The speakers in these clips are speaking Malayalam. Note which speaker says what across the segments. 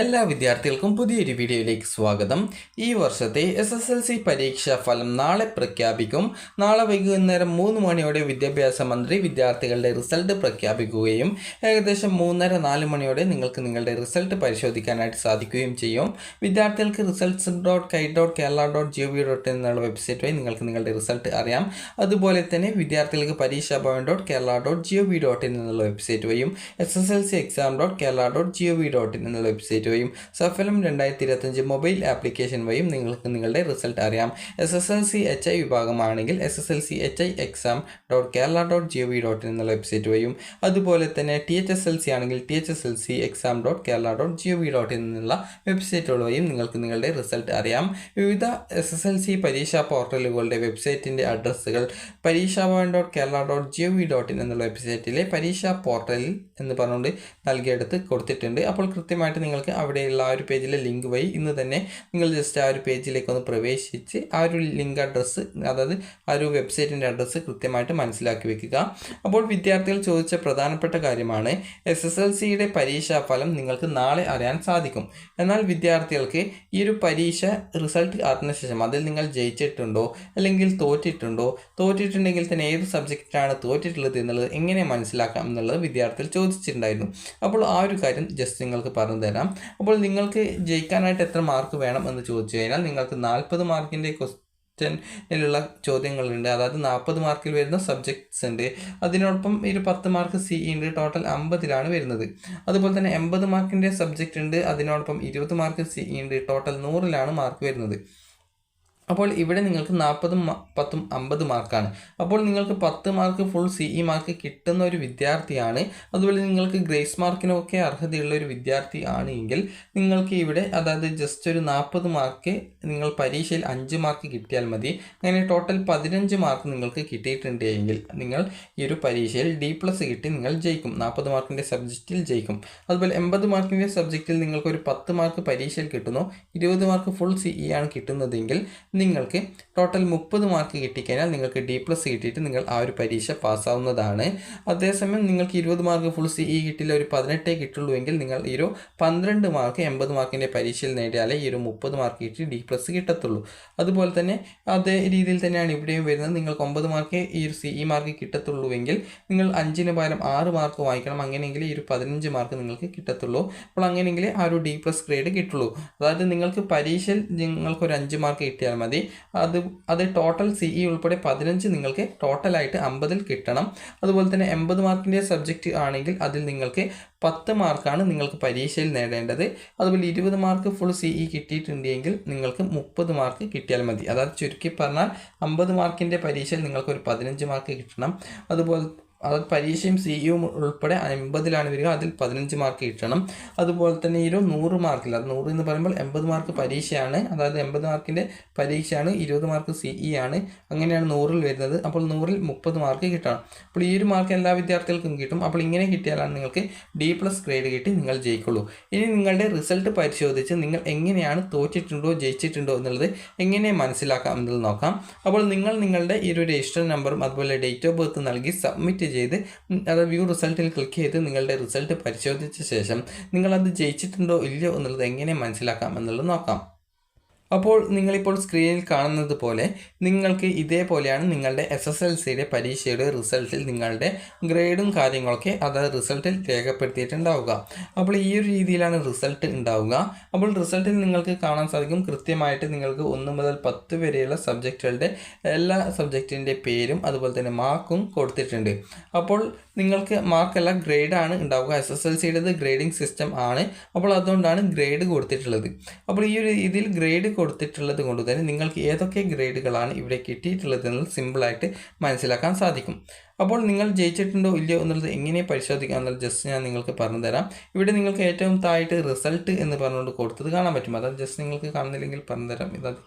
Speaker 1: എല്ലാ വിദ്യാർത്ഥികൾക്കും പുതിയൊരു വീഡിയോയിലേക്ക് സ്വാഗതം. ഈ വർഷത്തെ SSLC പരീക്ഷാ ഫലം നാളെ പ്രഖ്യാപിക്കും. നാളെ വൈകുന്നേരം 3 മണിയോടെ വിദ്യാഭ്യാസ മന്ത്രി വിദ്യാർത്ഥികളുടെ റിസൾട്ട് പ്രഖ്യാപിക്കുകയും ഏകദേശം 3:30-4 മണിയോടെ നിങ്ങൾക്ക് നിങ്ങളുടെ റിസൾട്ട് പരിശോധിക്കാനായിട്ട് സാധിക്കുകയും ചെയ്യും. വിദ്യാർത്ഥികൾക്ക് results.kai.kerala.gov.in എന്നുള്ള വെബ്സൈറ്റ് വഴി നിങ്ങൾക്ക് നിങ്ങളുടെ റിസൾട്ട് അറിയാം. അതുപോലെ തന്നെ വിദ്യാർത്ഥികൾക്ക് parishabhavan.kerala.gov.in എന്നുള്ള വെബ്സൈറ്റ് വഴിയും SSLCexam.kerala.gov.in എന്നുള്ള വെബ്സൈറ്റ് വഴിയും സഫലം 2025 മൊബൈൽ ആപ്ലിക്കേഷൻ വഴിയും നിങ്ങൾക്ക് നിങ്ങളുടെ റിസൾട്ട് അറിയാം. SSLC HI വിഭാഗമാണെങ്കിൽ SSLCHIexam.kerala.gov.in എന്നുള്ള വെബ്സൈറ്റ് വഴിയും അതുപോലെ തന്നെ THSLC ആണെങ്കിൽ THSLCexam.kerala.gov.in എന്നുള്ള വെബ്സൈറ്റുകൾ വഴിയും നിങ്ങൾക്ക് നിങ്ങളുടെ റിസൾട്ട് അറിയാം. വിവിധ SSLC പരീക്ഷാ പോർട്ടലുകളുടെ വെബ്സൈറ്റിൻ്റെ അഡ്രസ്സുകൾ parishabhavan.kerala.gov.in എന്നുള്ള വെബ്സൈറ്റിലെ പരീക്ഷാ പോർട്ടലിൽ എന്ന് പറഞ്ഞുകൊണ്ട് നൽകിയെടുത്ത് കൊടുത്തിട്ടുണ്ട്. അപ്പോൾ കൃത്യമായിട്ട് നിങ്ങൾക്ക് അവിടെയുള്ള ആ ഒരു പേജിലെ ലിങ്ക് വഴി ഇന്ന് തന്നെ നിങ്ങൾ ജസ്റ്റ് ആ ഒരു പേജിലേക്ക് ഒന്ന് പ്രവേശിച്ച് ആ ഒരു ലിങ്ക് അഡ്രസ്സ്, അതായത് ആ ഒരു വെബ്സൈറ്റിൻ്റെ അഡ്രസ്സ് കൃത്യമായിട്ട് മനസ്സിലാക്കി വെക്കുക. അപ്പോൾ വിദ്യാർത്ഥികൾ ചോദിച്ച പ്രധാനപ്പെട്ട കാര്യമാണ് SSLCയുടെ പരീക്ഷാ ഫലം നിങ്ങൾക്ക് നാളെ അറിയാൻ സാധിക്കും. എന്നാൽ വിദ്യാർത്ഥികൾക്ക് ഈ ഒരു പരീക്ഷ റിസൾട്ട് അറിഞ്ഞ ശേഷം അതിൽ നിങ്ങൾ ജയിച്ചിട്ടുണ്ടോ അല്ലെങ്കിൽ തോറ്റിട്ടുണ്ടെങ്കിൽ തന്നെ ഏത് സബ്ജക്റ്റാണ് തോറ്റിട്ടുള്ളത് എന്നുള്ളത് എങ്ങനെ മനസ്സിലാക്കാം എന്നുള്ളത് വിദ്യാർത്ഥികൾ ചോദിച്ചിട്ടുണ്ടായിരുന്നു. അപ്പോൾ ആ ഒരു കാര്യം ജസ്റ്റ് നിങ്ങൾക്ക് പറഞ്ഞു തരാം. അപ്പോൾ നിങ്ങൾക്ക് ജയിക്കാനായിട്ട് എത്ര മാർക്ക് വേണം എന്ന് ചോദിച്ചു കഴിഞ്ഞാൽ നിങ്ങൾക്ക് 40 മാർക്കിൻ്റെ ക്വസ്റ്റ്യനിലുള്ള ചോദ്യങ്ങളുണ്ട്. അതായത് 40 മാർക്കിൽ വരുന്ന സബ്ജക്ട്സ് ഉണ്ട്. അതിനോടൊപ്പം ഒരു 10 മാർക്ക് CE ഉണ്ട്. ടോട്ടൽ 50 വരുന്നത്. അതുപോലെ തന്നെ 80 മാർക്കിൻ്റെ സബ്ജക്റ്റ് ഉണ്ട്. അതിനോടൊപ്പം 20 മാർക്ക് CE ഉണ്ട്. ടോട്ടൽ 100 മാർക്ക് വരുന്നത്. അപ്പോൾ ഇവിടെ നിങ്ങൾക്ക് 40, 10, 50 മാർക്കാണ്. അപ്പോൾ നിങ്ങൾക്ക് 10 മാർക്ക് ഫുൾ CE മാർക്ക് കിട്ടുന്ന ഒരു വിദ്യാർത്ഥിയാണ്, അതുപോലെ നിങ്ങൾക്ക് ഗ്രേസ് മാർക്കിനൊക്കെ അർഹതയുള്ള ഒരു വിദ്യാർത്ഥി ആണ് എങ്കിൽ നിങ്ങൾക്ക് ഇവിടെ അതായത് ജസ്റ്റ് ഒരു 40 മാർക്ക് നിങ്ങൾ പരീക്ഷയിൽ 5 മാർക്ക് കിട്ടിയാൽ മതി. അങ്ങനെ ടോട്ടൽ 15 മാർക്ക് നിങ്ങൾക്ക് കിട്ടിയിട്ടുണ്ട് എങ്കിൽ നിങ്ങൾ ഈ ഒരു പരീക്ഷയിൽ D+ കിട്ടി നിങ്ങൾ ജയിക്കും. 40 മാർക്കിൻ്റെ സബ്ജക്റ്റിൽ ജയിക്കും. അതുപോലെ 80 മാർക്കിൻ്റെ സബ്ജക്റ്റിൽ നിങ്ങൾക്ക് ഒരു 10 മാർക്ക് പരീക്ഷയിൽ കിട്ടുന്നു, 20 മാർക്ക് ഫുൾ CE ആണ് കിട്ടുന്നതെങ്കിൽ നിങ്ങൾക്ക് ടോട്ടൽ 30 മാർക്ക് കിട്ടിക്കഴിഞ്ഞാൽ നിങ്ങൾക്ക് D+ കിട്ടിയിട്ട് നിങ്ങൾ ആ ഒരു പരീക്ഷ പാസ്സാവുന്നതാണ്. അതേസമയം നിങ്ങൾക്ക് 20 മാർക്ക് ഫുൾ CE കിട്ടില്ല, ഒരു 18 കിട്ടുള്ളൂ എങ്കിൽ നിങ്ങൾ ഈ ഒരു 12 മാർക്ക് 80 മാർക്കിൻ്റെ പരീക്ഷയിൽ നേടിയാലേ ഈ ഒരു 30 മാർക്ക് കിട്ടി D+ കിട്ടത്തുള്ളൂ. അതുപോലെ തന്നെ അതേ രീതിയിൽ തന്നെയാണ് ഇവിടെയും വരുന്നത്. നിങ്ങൾക്ക് 9 മാർക്ക് ഈ ഒരു CE മാർക്ക് കിട്ടത്തുള്ളൂ എങ്കിൽ നിങ്ങൾ 5-ന് പകരം 6 മാർക്ക് വാങ്ങിക്കണം. അങ്ങനെയെങ്കിൽ ഈ ഒരു 15 മാർക്ക് നിങ്ങൾക്ക് കിട്ടത്തുള്ളൂ. അപ്പോൾ അങ്ങനെയെങ്കിൽ ആ ഒരു D+ ഗ്രേഡ് കിട്ടുള്ളൂ. അതായത് നിങ്ങൾക്ക് പരീക്ഷയിൽ നിങ്ങൾക്കൊരു 5 മാർക്ക് കിട്ടിയാൽ മതി. അത് ടോട്ടൽ CE ഉൾപ്പെടെ 15 നിങ്ങൾക്ക് ടോട്ടലായിട്ട് 50 കിട്ടണം. അതുപോലെ തന്നെ 80 മാർക്കിൻ്റെ സബ്ജക്റ്റ് ആണെങ്കിൽ അതിൽ നിങ്ങൾക്ക് 10 മാർക്കാണ് നിങ്ങൾക്ക് പരീക്ഷയിൽ നേടേണ്ടത്. അതുപോലെ 20 മാർക്ക് ഫുൾ CE കിട്ടിയിട്ടുണ്ടെങ്കിൽ നിങ്ങൾക്ക് 30 മാർക്ക് കിട്ടിയാൽ മതി. അതായത് ചുരുക്കി പറഞ്ഞാൽ 50 മാർക്കിൻ്റെ പരീക്ഷയിൽ നിങ്ങൾക്കൊരു 15 മാർക്ക് കിട്ടണം. അതുപോലെ അത് പരീക്ഷയും CEയും ഉൾപ്പെടെ 50 വരിക, അതിൽ 15 മാർക്ക് കിട്ടണം. അതുപോലെ തന്നെ ഈ ഒരു 100 മാർക്കിൽ, അത് 100 എന്ന് പറയുമ്പോൾ 80 മാർക്ക് പരീക്ഷയാണ്, അതായത് 80 മാർക്കിൻ്റെ പരീക്ഷയാണ്, 20 മാർക്ക് CE ആണ്. അങ്ങനെയാണ് 100-ൽ വരുന്നത്. അപ്പോൾ 100-ൽ 30 മാർക്ക് കിട്ടണം. അപ്പോൾ ഈ ഒരു മാർക്ക് എല്ലാ വിദ്യാർത്ഥികൾക്കും കിട്ടും. അപ്പോൾ ഇങ്ങനെ കിട്ടിയാലാണ് നിങ്ങൾക്ക് D+ ഗ്രേഡ് കിട്ടി നിങ്ങൾ ജയിക്കുള്ളൂ. ഇനി നിങ്ങളുടെ റിസൾട്ട് പരിശോധിച്ച് നിങ്ങൾ എങ്ങനെയാണ് തോറ്റിട്ടുണ്ടോ ജയിച്ചിട്ടുണ്ടോ എന്നുള്ളത് എങ്ങനെ മനസ്സിലാക്കാം എന്നുള്ളത് നോക്കാം. അപ്പോൾ നിങ്ങൾ നിങ്ങളുടെ ഈ ഒരു രജിസ്റ്റർ നമ്പറും അതുപോലെ ഡേറ്റ് ഓഫ് ബർത്ത് നൽകി സബ്മിറ്റ് ചെയ്ത് അത് വ്യൂ റിസൾട്ടിൽ ക്ലിക്ക് ചെയ്ത് നിങ്ങളുടെ റിസൾട്ട് പരിശോധിച്ച ശേഷം നിങ്ങളത് ജയിച്ചിട്ടുണ്ടോ ഇല്ലയോ എന്നുള്ളത് എങ്ങനെ മനസ്സിലാക്കാം എന്നുള്ളത് നോക്കാം. അപ്പോൾ നിങ്ങളിപ്പോൾ സ്ക്രീനിൽ കാണുന്നത് പോലെ നിങ്ങൾക്ക് ഇതേപോലെയാണ് നിങ്ങളുടെ SSLCയുടെ പരീക്ഷയുടെ റിസൾട്ടിൽ നിങ്ങളുടെ ഗ്രേഡും കാര്യങ്ങളൊക്കെ അതായത് റിസൾട്ടിൽ രേഖപ്പെടുത്തിയിട്ടുണ്ടാവുക. അപ്പോൾ ഈ ഒരു രീതിയിലാണ് റിസൾട്ട് ഉണ്ടാവുക. അപ്പോൾ റിസൾട്ടിൽ നിങ്ങൾക്ക് കാണാൻ സാധിക്കും കൃത്യമായിട്ട് നിങ്ങൾക്ക് 1 മുതൽ 10 വരെയുള്ള സബ്ജക്റ്റുകളുടെ എല്ലാ സബ്ജക്റ്റിൻ്റെ പേരും അതുപോലെ തന്നെ മാർക്കും കൊടുത്തിട്ടുണ്ട്. അപ്പോൾ നിങ്ങൾക്ക് മാർക്കല്ല ഗ്രേഡാണ് ഉണ്ടാവുക. SSLCയുടേത് ഗ്രേഡിംഗ് സിസ്റ്റം ആണ്. അപ്പോൾ അതുകൊണ്ടാണ് ഗ്രേഡ് കൊടുത്തിട്ടുള്ളത്. അപ്പോൾ ഈ ഒരു ഇതിൽ ഗ്രേഡ് കൊടുത്തിട്ടുള്ളത് കൊണ്ട് തന്നെ നിങ്ങൾക്ക് ഏതൊക്കെ ഗ്രേഡുകളാണ് ഇവിടെ കിട്ടിയിട്ടുള്ളത് എന്നുള്ളത് സിമ്പിളായിട്ട് മനസ്സിലാക്കാൻ സാധിക്കും. അപ്പോൾ നിങ്ങൾ ജയിച്ചിട്ടുണ്ടോ ഇല്ലയോ എന്നുള്ളത് എങ്ങനെ പരിശോധിക്കാം എന്നുള്ളത് ജസ്റ്റ് ഞാൻ നിങ്ങൾക്ക് പറഞ്ഞു തരാം. ഇവിടെ നിങ്ങൾക്ക് ഏറ്റവും താഴായിട്ട് റിസൾട്ട് എന്ന് പറഞ്ഞുകൊണ്ട് കൊടുത്തത് കാണാൻ പറ്റും. അതായത് ജസ്റ്റ് നിങ്ങൾക്ക് കാണുന്നില്ലെങ്കിൽ പറഞ്ഞു തരാം.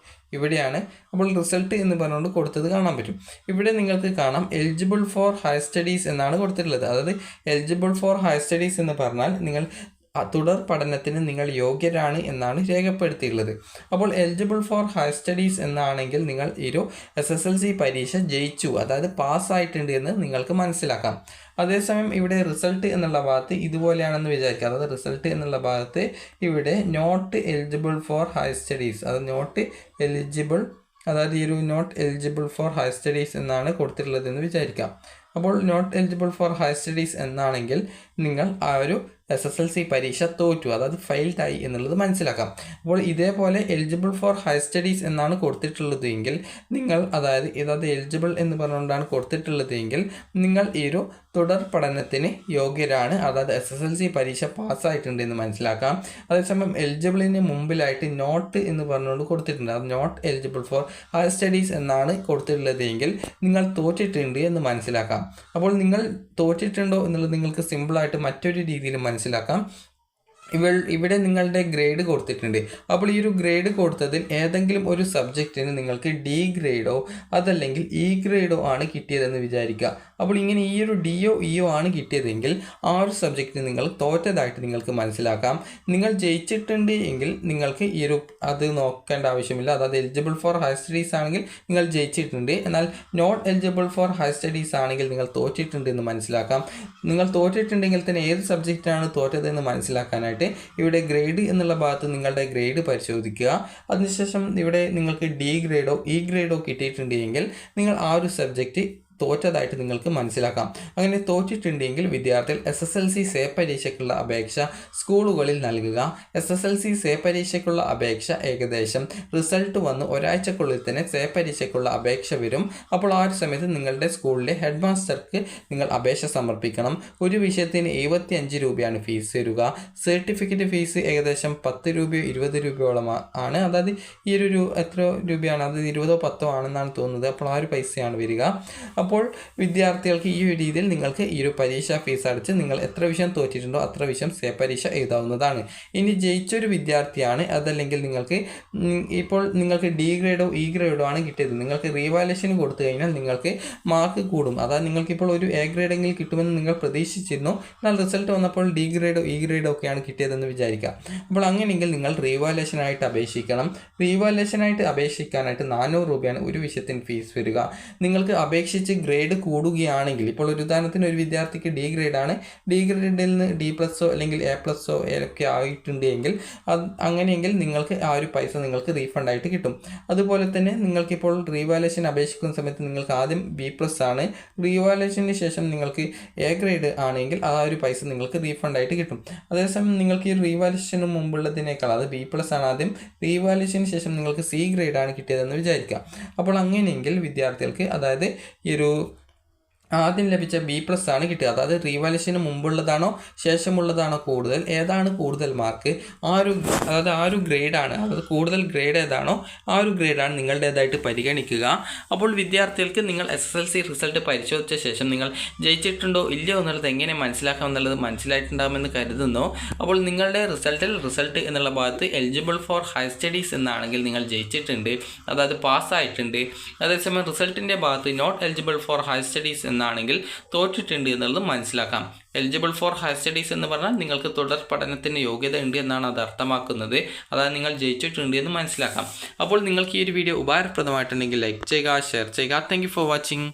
Speaker 1: ഇവിടെയാണ്. അപ്പോൾ റിസൾട്ട് എന്ന് പറഞ്ഞുകൊണ്ട് കൊടുത്തത് കാണാൻ പറ്റും. ഇവിടെ നിങ്ങൾക്ക് കാണാം എലിജിബിൾ ഫോർ ഹയർ സ്റ്റഡീസ് എന്നാണ് കൊടുത്തിട്ടുള്ളത്. അതായത് എലിജിബിൾ ഫോർ ഹയർ സ്റ്റഡീസ് എന്ന് പറഞ്ഞാൽ നിങ്ങൾ തുടർ പഠനത്തിന് നിങ്ങൾ യോഗ്യരാണ് എന്നാണ് രേഖപ്പെടുത്തിയിട്ടുള്ളത്. അപ്പോൾ എലിജിബിൾ ഫോർ ഹയർ സ്റ്റഡീസ് എന്നാണെങ്കിൽ നിങ്ങൾ ഒരു SSLC പരീക്ഷ ജയിച്ചു, അതായത് പാസ്സായിട്ടുണ്ട് എന്ന് നിങ്ങൾക്ക് മനസ്സിലാക്കാം. അതേസമയം ഇവിടെ റിസൾട്ട് എന്നുള്ള ഭാഗത്ത് ഇതുപോലെയാണെന്ന് വിചാരിക്കുക. അതായത് റിസൾട്ട് എന്നുള്ള ഭാഗത്ത് ഇവിടെ not eligible for higher studies, അത് നോട്ട് എലിജിബിൾ, അതായത് ഈ ഒരു not eligible for higher studies എന്നാണ് കൊടുത്തിട്ടുള്ളതെന്ന് വിചാരിക്കാം. അപ്പോൾ not eligible for higher studies എന്നാണെങ്കിൽ നിങ്ങൾ ആ ഒരു SSLC പരീക്ഷ തോറ്റു, അതായത് ഫെയിൽഡ് ആയി എന്നുള്ളത് മനസ്സിലാക്കാം. അപ്പോൾ ഇതേപോലെ എലിജിബിൾ ഫോർ ഹയർ സ്റ്റഡീസ് എന്നാണ് കൊടുത്തിട്ടുള്ളത് എങ്കിൽ നിങ്ങൾ, അതായത് എലിജിബിൾ എന്ന് പറഞ്ഞുകൊണ്ടാണ് കൊടുത്തിട്ടുള്ളത് എങ്കിൽ നിങ്ങൾ ഈ ഒരു തുടർ പഠനത്തിന് യോഗ്യരാണ്, അതായത് SSLC പരീക്ഷ പാസ്സായിട്ടുണ്ട് എന്ന് മനസ്സിലാക്കാം. അതേസമയം എലിജിബിളിന് മുമ്പിലായിട്ട് നോട്ട് എന്ന് പറഞ്ഞുകൊണ്ട് കൊടുത്തിട്ടുണ്ട്, അത് not eligible for higher studies എന്നാണ് കൊടുത്തിട്ടുള്ളത് എങ്കിൽ നിങ്ങൾ തോറ്റിട്ടുണ്ട് എന്ന് മനസ്സിലാക്കാം. അപ്പോൾ നിങ്ങൾ തോറ്റിട്ടുണ്ടോ എന്നുള്ളത് നിങ്ങൾക്ക് സിമ്പിളായിട്ട് മറ്റൊരു രീതിയിൽ മനസ്സിലാക്കാം. ഇവിടെ നിങ്ങളുടെ ഗ്രേഡ് കൊടുത്തിട്ടുണ്ട്. അപ്പോൾ ഈ ഒരു ഗ്രേഡ് കൊടുത്തതിൽ ഏതെങ്കിലും ഒരു സബ്ജക്റ്റിന് നിങ്ങൾക്ക് D ഗ്രേഡോ അതല്ലെങ്കിൽ E ഗ്രേഡോ ആണ് കിട്ടിയതെന്ന് വിചാരിക്കുക. അപ്പോൾ ഇങ്ങനെ ഈ ഒരു DO EO ആണ് കിട്ടിയതെങ്കിൽ ആ ഒരു സബ്ജക്റ്റിന് നിങ്ങൾ തോറ്റതായിട്ട് നിങ്ങൾക്ക് മനസ്സിലാക്കാം. നിങ്ങൾ ജയിച്ചിട്ടുണ്ട് എങ്കിൽ നിങ്ങൾക്ക് ഈ ഒരു അത് നോക്കേണ്ട ആവശ്യമില്ല, അതായത് എലിജിബിൾ ഫോർ ഹയർ സ്റ്റഡീസ് ആണെങ്കിൽ നിങ്ങൾ ജയിച്ചിട്ടുണ്ട്. എന്നാൽ not eligible for higher studies ആണെങ്കിൽ നിങ്ങൾ തോറ്റിട്ടുണ്ട് എന്ന് മനസ്സിലാക്കാം. നിങ്ങൾ തോറ്റിട്ടുണ്ടെങ്കിൽ തന്നെ ഏത് സബ്ജക്റ്റാണ് തോറ്റതെന്ന് മനസ്സിലാക്കാനായിട്ട് ഇവിടെ ഗ്രേഡ് എന്നുള്ള ഭാഗത്ത് നിങ്ങളുടെ ഗ്രേഡ് പരിശോധിക്കുക. അതിനുശേഷം ഇവിടെ നിങ്ങൾക്ക് D ഗ്രേഡോ E ഗ്രേഡോ കിട്ടിയിട്ടുണ്ടെങ്കിൽ നിങ്ങൾ ആ ഒരു സബ്ജക്റ്റ് തോറ്റതായിട്ട് നിങ്ങൾക്ക് മനസ്സിലാക്കാം. അങ്ങനെ തോറ്റിട്ടുണ്ടെങ്കിൽ വിദ്യാർത്ഥികൾ SSLC സേ പരീക്ഷയ്ക്കുള്ള അപേക്ഷ സ്കൂളുകളിൽ നൽകുക. SSLC സേ പരീക്ഷയ്ക്കുള്ള അപേക്ഷ ഏകദേശം റിസൾട്ട് വന്ന് ഒരാഴ്ചക്കുള്ളിൽ തന്നെ സേ പരീക്ഷയ്ക്കുള്ള അപേക്ഷ വരും. അപ്പോൾ ആ ഒരു സമയത്ത് നിങ്ങളുടെ സ്കൂളിലെ ഹെഡ് മാസ്റ്റർക്ക് നിങ്ങൾ അപേക്ഷ സമർപ്പിക്കണം. ഒരു വിഷയത്തിന് 75 രൂപയാണ് ഫീസ് വരിക. സർട്ടിഫിക്കറ്റ് ഫീസ് ഏകദേശം 10 രൂപയോ 20 രൂപയോളം ആണ്. അതായത് ഈ ഒരു എത്ര രൂപയാണ്, അത് 20 10 ആണെന്നാണ് തോന്നുന്നത്. അപ്പോൾ ആ ഒരു പൈസയാണ് വരിക. അപ്പോൾ വിദ്യാർത്ഥികൾക്ക് ഈ ഒരു രീതിയിൽ നിങ്ങൾക്ക് ഈ ഒരു പരീക്ഷാ ഫീസ് അടച്ച് നിങ്ങൾ എത്ര വിഷയം തോറ്റിട്ടുണ്ടോ അത്ര വിഷയം സേ പരീക്ഷ എഴുതാവുന്നതാണ്. ഇനി ജയിച്ചൊരു വിദ്യാർത്ഥിയാണ്, അതല്ലെങ്കിൽ നിങ്ങൾക്ക് ഇപ്പോൾ നിങ്ങൾക്ക് D ഗ്രേഡോ E ഗ്രേഡോ ആണ് കിട്ടിയത്, നിങ്ങൾക്ക് റീവാലുവേഷൻ കൊടുത്തു കഴിഞ്ഞാൽ നിങ്ങൾക്ക് മാർക്ക് കൂടും. അതായത് നിങ്ങൾക്കിപ്പോൾ ഒരു A ഗ്രേഡെങ്കിലും കിട്ടുമെന്ന് നിങ്ങൾ പ്രതീക്ഷിച്ചിരുന്നു, എന്നാൽ റിസൾട്ട് വന്നപ്പോൾ D ഗ്രേഡോ E ഗ്രേഡോ ഒക്കെയാണ് കിട്ടിയതെന്ന് വിചാരിക്കുക. അപ്പോൾ അങ്ങനെയെങ്കിൽ നിങ്ങൾ റീവാലുവേഷനായിട്ട് അപേക്ഷിക്കണം. റീവാലുവേഷനായിട്ട് അപേക്ഷിക്കാനായിട്ട് 400 രൂപയാണ് ഒരു വിഷയത്തിന് ഫീസ് വരിക. നിങ്ങൾക്ക് അപേക്ഷിച്ച് ഗ്രേഡ് കൂടുകയാണെങ്കിൽ, ഇപ്പോൾ ഒരു ഉദാഹരണത്തിന് ഒരു വിദ്യാർത്ഥിക്ക് D ഗ്രേഡാണ്, D ഗ്രേഡിൽ നിന്ന് D+ അല്ലെങ്കിൽ A+ ഒക്കെ ആയിട്ടുണ്ടെങ്കിൽ അങ്ങനെയെങ്കിൽ നിങ്ങൾക്ക് ആ ഒരു പൈസ നിങ്ങൾക്ക് റീഫണ്ട് ആയിട്ട് കിട്ടും. അതുപോലെ തന്നെ നിങ്ങൾക്കിപ്പോൾ റീവാലുവേഷൻ അപേക്ഷിക്കുന്ന സമയത്ത് നിങ്ങൾക്ക് ആദ്യം B+ ആണ്, റീവാലുവേഷന് ശേഷം നിങ്ങൾക്ക് A ഗ്രേഡ് ആണെങ്കിൽ ആ ഒരു പൈസ നിങ്ങൾക്ക് റീഫണ്ട് ആയിട്ട് കിട്ടും. അതേസമയം നിങ്ങൾക്ക് ഈ റീവാലുവേഷന് മുമ്പുള്ളതിനേക്കാൾ, അത് B+ ആണ് ആദ്യം, റീവാലുവേഷന് ശേഷം നിങ്ങൾക്ക് C ഗ്രേഡാണ് കിട്ടിയതെന്ന് വിചാരിക്കുക. അപ്പോൾ അങ്ങനെയെങ്കിൽ വിദ്യാർത്ഥികൾക്ക്, അതായത് ഈ ഒരു ആദ്യം ലഭിച്ച B+ ആണ് കിട്ടുക. അതായത് റീവാലുവേഷന് മുമ്പുള്ളതാണോ ശേഷമുള്ളതാണോ കൂടുതൽ, ഏതാണ് കൂടുതൽ മാർക്ക്, അതായത് ആ ഒരു ഗ്രേഡാണ്, അതായത് കൂടുതൽ ഗ്രേഡ് ഏതാണോ ആ ഒരു ഗ്രേഡാണ് നിങ്ങളുടേതായിട്ട് പരിഗണിക്കുക. അപ്പോൾ വിദ്യാർത്ഥികൾക്ക് നിങ്ങൾ SSLC റിസൾട്ട് പരിശോധിച്ച ശേഷം നിങ്ങൾ ജയിച്ചിട്ടുണ്ടോ ഇല്ലയോ എന്നുള്ളത് എങ്ങനെ മനസ്സിലാക്കാം എന്നുള്ളത് മനസ്സിലായിട്ടുണ്ടാകുമെന്ന് കരുതുന്നു. അപ്പോൾ നിങ്ങളുടെ റിസൾട്ട് എന്നുള്ള ഭാഗത്ത് എലിജിബിൾ ഫോർ ഹയർ സ്റ്റഡീസ് എന്നാണെങ്കിൽ നിങ്ങൾ ജയിച്ചിട്ടുണ്ട്, അതായത് പാസ്സായിട്ടുണ്ട്. അതേസമയം റിസൾട്ടിൻ്റെ ഭാഗത്ത് not eligible for higher studies ആണെങ്കിൽ തോറ്റിട്ടുണ്ട് എന്നുള്ളത് മനസ്സിലാക്കാം. എലിജിബിൾ ഫോർ ഹയർ സ്റ്റഡീസ് എന്ന് പറഞ്ഞാൽ നിങ്ങൾക്ക് തുടർ പഠനത്തിന് യോഗ്യത ഉണ്ട് എന്നാണ് അത് അർത്ഥമാക്കുന്നത്. അതായത് നിങ്ങൾ ജയിച്ചിട്ടുണ്ട് എന്ന് മനസ്സിലാക്കാം. അപ്പോൾ നിങ്ങൾക്ക് ഈ ഒരു വീഡിയോ ഉപകാരപ്രദമായിട്ടുണ്ടെങ്കിൽ ലൈക്ക് ചെയ്യുക, ഷെയർ ചെയ്യുക. Thank you for watching.